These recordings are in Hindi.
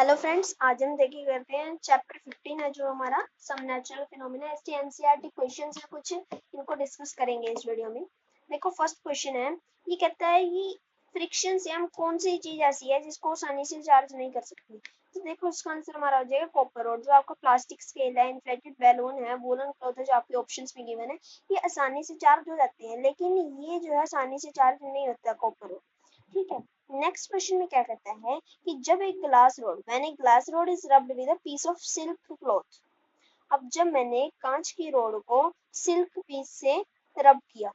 हेलो फ्रेंड्स, आज हम देखिए करते हैं चैप्टर 15 है जो हमारा some natural phenomena ST NCERT questions है कुछ, इनको डिस्कस करेंगे इस वीडियो में। देखो फर्स्ट क्वेश्चन है, ये कहता है कि फ्रिक्शन से हम कौन सी चीज ऐसी है जिसको आसानी से चार्ज नहीं कर सकती। तो देखो इसका आंसर हमारा हो जाएगा कॉपर रोड। जो आपका प्लास्टिक स्केल है, इन्फ्लेटेड बैलून है, वूलन क्लॉथ है, जो आपके ऑप्शंस में गिवन है, ये आसानी से चार्ज हो जाते हैं, लेकिन ये जो है आसानी से चार्ज नहीं होता कॉपर रोड। ठीक है। नेक्स्ट क्वेश्चन में क्या कहता है कि जब एक glass rod when a glass rod is rubbed with a piece of silk cloth. अब जब मैंने कांच की रोड को सिल्क पीस से रब किया,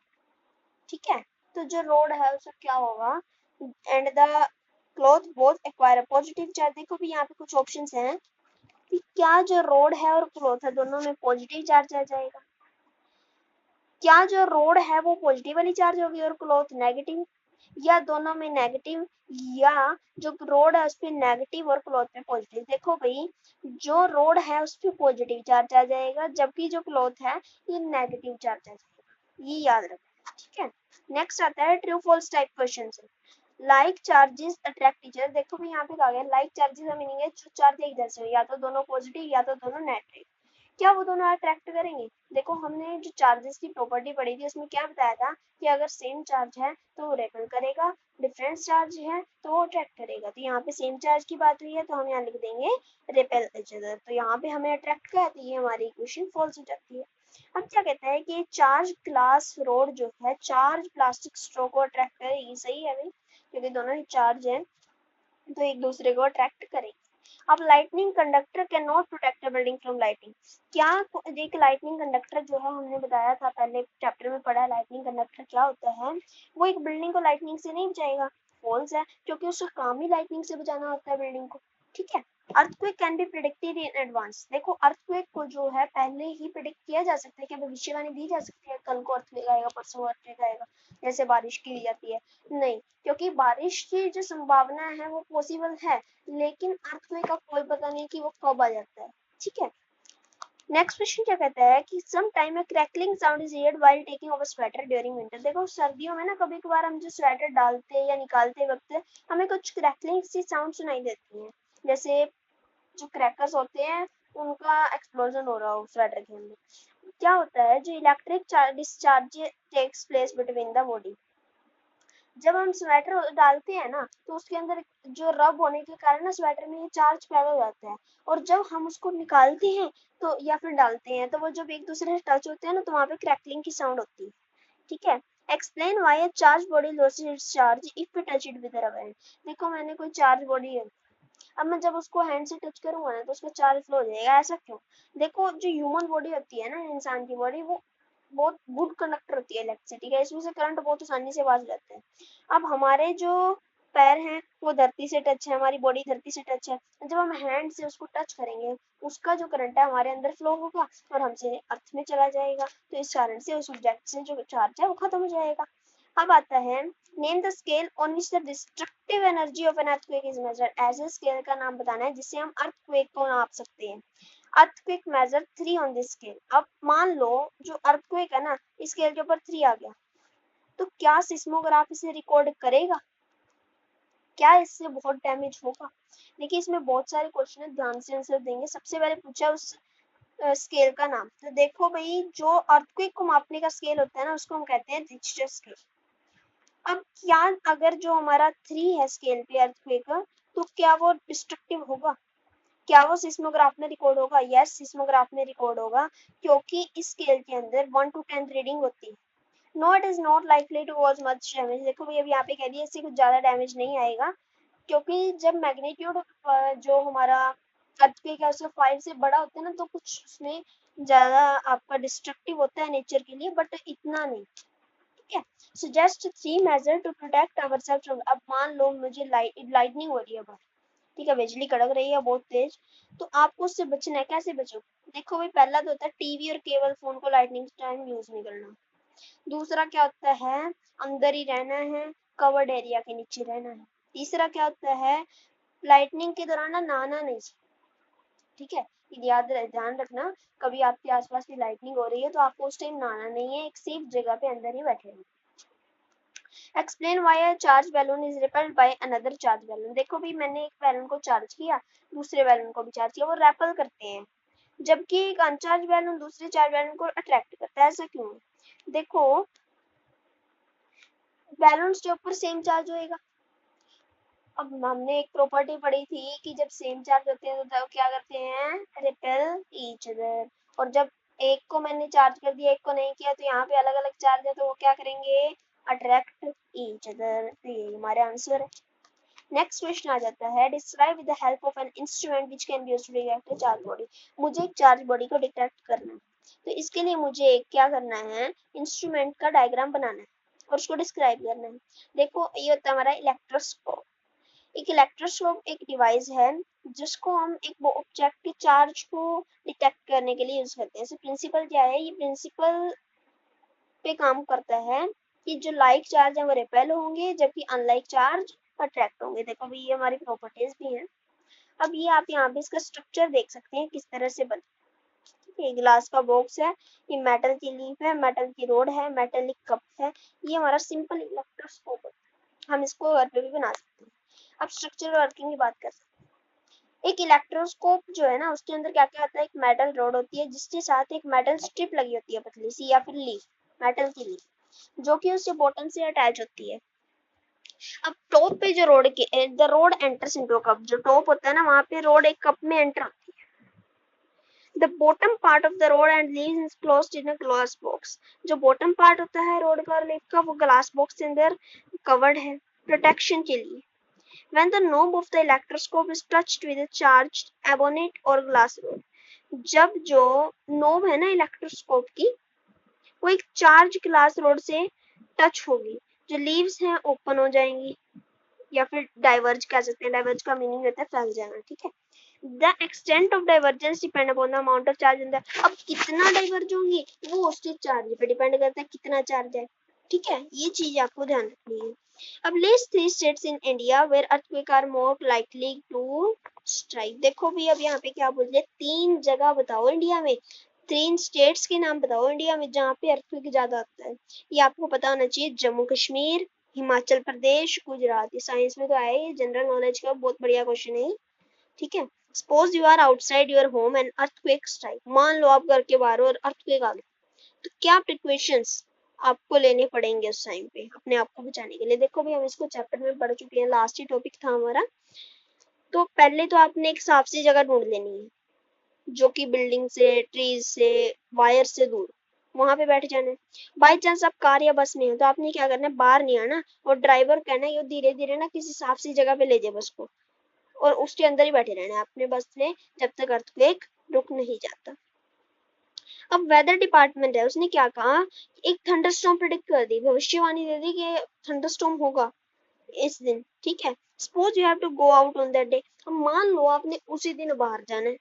ठीक है, तो जो रोड है उसका क्या होगा, and the cloth both acquire positive charge. देखो भी यहाँ पे कुछ ऑप्शंस हैं कि क्या जो रोड है और क्लॉथ है दोनों में पॉजिटिव चार्ज आ जाएगा, क्या जो रोड है वो पॉजिटिव वाली चार्ज होगी और क्लॉथ नेगेटिव, या दोनों में नेगेटिव, या जो रोड है उस पे नेगेटिव और क्लॉथ पे पॉजिटिव। देखो भाई, जो रोड है उस पे पॉजिटिव चार्ज आ जाएगा, जबकि जो क्लॉथ है ये नेगेटिव चार्ज आ जाएगा, ये याद रखना। ठीक है। नेक्स्ट आता है ट्रू फॉल्स टाइप क्वेश्चन से। Like charges attract teacher. देखो भाई यहाँ पे कहा गया लाइक चार्जेस का मीनिंग है जो चार्ज एक जैसे हो, या तो दोनों पॉजिटिव या तो दोनों नेगेटिव। क्या वो दोनों अट्रैक्ट करेंगे? देखो हमने जो चार्जेस की प्रॉपर्टी पढ़ी थी उसमें क्या बताया था कि अगर सेम चार्ज है तो वो रेपल करेगा, डिफरेंस चार्ज है तो वो अट्रैक्ट करेगा। तो यहाँ पे सेम चार्ज की बात हुई है तो हम यहाँ लिख देंगे रेपेल एच अदर। तो यहाँ पे हमें अट्रैक्ट क्या आती है, हमारी इक्वेशन फॉल्स हो जाती है। अब क्या कहता है कि चार्ज ग्लास रोड जो है चार्ज प्लास्टिक स्ट्रो को अट्रैक्ट करेगी। सही है भाई, क्योंकि दोनों ही चार्ज है तो एक दूसरे को अट्रैक्ट करेगी। अब lightning conductor can not protect a building from lighting. क्या एक लाइटनिंग कंडक्टर जो है, हमने बताया था पहले चैप्टर में पढ़ा, लाइटनिंग कंडक्टर क्या होता है, वो एक बिल्डिंग को लाइटनिंग से नहीं बचाएगा। फॉल्स है, क्योंकि उसका काम ही लाइटनिंग से बचाना होता है बिल्डिंग को। ठीक है। Earthquake can be predicted in advance. देखो अर्थक्वेक को जो है पहले ही प्रिडिक्ट किया जा सकता है, क्या भविष्यवाणी दी जा सकती है कल को अर्थक्वेक आएगा, परसों अर्थक्वेक आएगा, जैसे बारिश की जाती है? नहीं, क्योंकि बारिश की जो संभावना है वो पॉसिबल है, लेकिन अर्थक्वेक का कोई पता नहीं कि वो कब आ जाता है। ठीक है। नेक्स्ट क्वेश्चन क्या कहता है कि some time crackling sound is heard while taking off a sweater during winter. देखो सर्दियों में ना कभी कभार हम जो स्वेटर डालते हैं या निकालते वक्त हमें कुछ क्रैकलिंग सी साउंड सुनाई देती है, जैसे जो क्रैकर्स होते हैं उनका एक्सप्लोजन हो रहा हो स्वेटर के अंदर। क्या होता है, जो electric discharge takes place between the body. जब हम स्वेटर डालते हैं ना तो उसके अंदर जो रब होने के कारण ना स्वेटर में ये चार्ज पैदा हो जाता है, और जब हम उसको निकालते हैं तो या फिर डालते हैं तो वो जब एक दूसरे से टच होते हैं ना तो वहां पे क्रैकलिंग की साउंड होती है। ठीक है। Explain why a charge body losses its charge if we touch it with rubber hand. देखो मैंने कोई चार्ज बॉडी है, अब मैं जब उसको हैंड से टच करूंगा ना तो उसका चार्ज फ्लो हो जाएगा, ऐसा क्यों? देखो जो ह्यूमन बॉडी होती है ना, इंसान की बॉडी, वो बहुत गुड कंडक्टर होती है इलेक्ट्रिसिटी का, इसमें से करंट बहुत आसानी से पास हो जाता है। अब हमारे जो पैर हैं वो धरती से टच है, हमारी बॉडी धरती से टच है, जब हम हैंड से उसको टच करेंगे उसका जो करंट है हमारे अंदर फ्लो होगा और हमसे अर्थ में चला जाएगा, तो इस कारण से उस ऑब्जेक्ट से जो चार्ज है वो खत्म हो जाएगा। अब आता है name the scale on which the destructive energy of an earthquake is measured. ऐसे स्केल का नाम बताना है जिससे हम अर्थक्वेक को नाप सकते हैं। Earthquake measure 3 on this scale. अब मान लो जो अर्थक्वेक है ना, इस स्केल के ऊपर 3 आ गया, तो क्या सिस्मोग्राफ इसे रिकॉर्ड करेगा? क्या इससे बहुत डैमेज होगा? देखिए इसमें बहुत सारे क्वेश्चन है, ध्यान से आंसर देंगे। सबसे पहले पूछा उस स्केल का नाम, तो देखो भाई जो अर्थक्वेक को मापने का स्केल होता है ना उसको हम कहते हैं रिक्टर स्केल। अब क्या अगर जो हमारा 3 है स्केल पे अर्थक्वेक का, तो क्या वो डिस्ट्रक्टिव होगा? क्या वो सिस्मोग्राफ में रिकॉर्ड होगा? यस, सिस्मोग्राफ में रिकॉर्ड होगा, क्योंकि इस स्केल के अंदर 1 to 10 रीडिंग होती है। No it is not likely to cause much damage. देखो भाई अब यहाँ पे कह दिया इससे कुछ ज्यादा डैमेज नहीं आएगा, क्योंकि जब मैग्नीट्यूड जो हमारा अर्थक्वेक है उससे 5 से बड़ा होता है ना तो कुछ उसमें ज्यादा आपका डिस्ट्रक्टिव होता है नेचर के लिए, बट इतना नहीं। ठीक है। Suggest 3 measure to protect ourselves from. अब मान लो मुझे लाइटनिंग हो रही है बाहर, ठीक है, बिजली कड़क रही है बहुत तेज, तो आपको उससे बचना है। कैसे बचो? देखो भाई पहला तो होता है टीवी और केबल फोन को लाइटनिंग टाइम यूज नहीं करना। दूसरा क्या होता है, अंदर ही रहना है, कवर्ड एरिया के नीचे रहना है। तीसरा क्या होता है, लाइटनिंग के दौरान ना नहाना नहीं। ठीक है, ध्यान रखना, कभी आपके आसपास की लाइटनिंग हो रही है तो आपको उस टाइम नहाना नहीं है, एक सेफ जगह पे अंदर ही बैठे रहना। Explain why a charge balloon is repelled by another charge balloon. देखो भी मैंने एक बैलून को चार्ज किया, दूसरे बैलून को भी चार्ज किया, वो रेपल करते हैं, जबकि एक अनचार्ज बैलून दूसरे चार्ज बैलून को अट्रैक्ट करता है। ऐसा क्यों? देखो बैलून्स के ऊपर सेम चार्ज होएगा। अब हमने एक प्रॉपर्टी पढ़ी थी कि जब सेम चार्ज होते हैं तो क्या करते हैं, रिपेल ईच अदर। और जब एक को मैंने चार्ज कर दिया एक को नहीं किया तो यहाँ पे अलग अलग चार्ज है तो वो क्या करेंगे, अट्रैक्ट ईच अदर। तो ये हमारा आंसर है। नेक्स्ट क्वेश्चन आ जाता है, describe with the help of an instrument which can be used to detect a charge body. मुझे एक चार्ज बॉडी को डिटेक्ट करना है, तो इसके लिए मुझे क्या करना है, इंस्ट्रूमेंट का डायग्राम बनाना है और उसको डिस्क्राइब करना है। देखो ये होता है हमारा इलेक्ट्रोस्कोप। एक इलेक्ट्रोस्कोप एक डिवाइस है जिसको हम एक ऑब्जेक्ट के चार्ज को डिटेक्ट करने के लिए यूज करते हैं। प्रिंसिपल क्या है, ये प्रिंसिपल पे काम करता है कि जो लाइक चार्ज है वो रिपेल होंगे जबकि अनलाइक चार्ज अट्रैक्ट होंगे। देखो भी ये हमारी प्रॉपर्टीज भी हैं। अब ये आप यहाँ पे इसका स्ट्रक्चर देख सकते हैं किस तरह से बना। ये ग्लास का बॉक्स है, ये मेटल की लीफ है, मेटल की रोड है, मेटेलिक कप है। ये हमारा सिंपल इलेक्ट्रोस्कोप है, हम इसको घर पे भी बना सकते हैं। अब स्ट्रक्चर वर्किंग की बात कर सकते हैं। एक इलेक्ट्रोस्कोप जो है ना उसके अंदर क्या क्या आता है, एक मेटल रोड होती है जिसके साथ एक मेटल स्ट्रिप लगी होती है पतली सी या फिर लीफ, मेटल की लीफ जो कि उसके बॉटम से अटैच होती है। अब टॉप पे जो रोड के the road enters into cup, जो टॉप होता है ना वहां पे रोड एक कप में एंटर होती है। The bottom part of the road and leaves is closed in a glass box. जो बॉटम पार्ट होता है रोड का और लीफ का वो ग्लास बॉक्स के अंदर कवर्ड है प्रोटेक्शन के लिए। When the knob of the electroscope is touched with a charged ebonite or glass rod, जब जो नोब है ना इलेक्ट्रोस्कोप की वो एक चार्ज ग्लास रोड से टच होगी, जो लीव्स हैं ओपन हो जाएंगी या फिर डाइवर्ज कह सकते हैं। डाइवर्ज का मीनिंग रहता है फैल जाना, ठीक है। The extent of divergence depend upon the amount of charge in the, अब कितना डाइवर्ज होंगी वो उसके चार्ज पे डिपेंड करता है कितना चार्ज है, ठीक है। ये चीज आपको ध्यान रखनी है। अब list 3 states in India where earthquake are more likely to strike. देखो भी अब यहाँ पे क्या बोल रहे, 3 जगह बताओ इंडिया में, 3 स्टेट्स के नाम बताओ इंडिया में जहाँ पे अर्थक्वेक ज्यादा आता है। ये आपको पता होना चाहिए, जम्मू कश्मीर, हिमाचल प्रदेश, गुजरात। ये साइंस में तो आया, ये जनरल नॉलेज का बहुत बढ़िया क्वेश्चन है, ठीक है। Suppose you are outside your home and earthquake strike, मान लो आप घर के बाहर और अर्थक्वेक आ गया, तो क्या प्रिकॉशंस आपको लेने पड़ेंगे उस टाइम पे अपने आप को बचाने के लिए। देखो भी हम इसको चैप्टर में पढ़ चुके हैं, लास्ट ही टॉपिक था हमारा। तो पहले तो आपने एक साफ सी जगह ढूंढ लेनी है जो कि बिल्डिंग से, ट्रीज से, वायर से दूर, वहां पे बैठ जाना है। बाई चांस आप कार या बस में हो तो आपने क्या करना है, बाहर नहीं आना और ड्राइवर कहना है धीरे धीरे ना किसी साफ सी जगह पे ले जाए बस को, और उसके अंदर ही बैठे रहना है अपने बस में जब तक अर्थक्वेक रुक नहीं जाता। अब वेदर डिपार्टमेंट है, उसने क्या कहा, एक थंडरस्टॉर्म प्रेडिक्ट कर दी, भविष्यवाणी दे दी कि थंडरस्टॉर्म होगा इस दिन, ठीक है। Suppose you have to go out on that day, अब मान लो आपने उसी दिन बाहर जाना है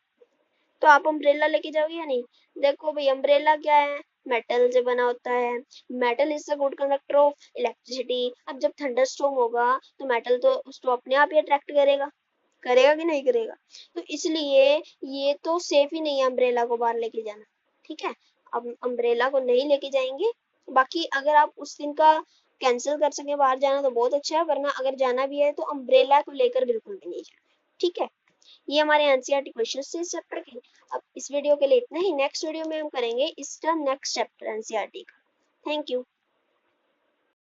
तो आप अम्ब्रेला लेके जाओगे या नहीं। देखो भाई अम्ब्रेला क्या है, मेटल से बना होता है, metal is a good conductor of electricity. अब जब थंडरस्टॉर्म होगा तो मेटल तो उसको अपने आप ही अट्रैक्ट करेगा, करेगा कि नहीं करेगा। तो इसलिए ये तो सेफ ही नहीं है अम्ब्रेला को बाहर लेके जाना, ठीक है। अब अम्ब्रेला को नहीं लेके जाएंगे। बाकी अगर आप उस दिन का कैंसिल कर सके बाहर जाना तो बहुत अच्छा है, वरना अगर जाना भी है तो अम्ब्रेला को लेकर बिल्कुल भी नहीं जाना, ठीक है। ये हमारे एनसीईआरटी क्वेश्चन से इस चैप्टर के। अब इस वीडियो के लिए इतना ही, नेक्स्ट वीडियो में हम करेंगे इसका नेक्स्ट चैप्टर एनसीईआरटी का। Thank you.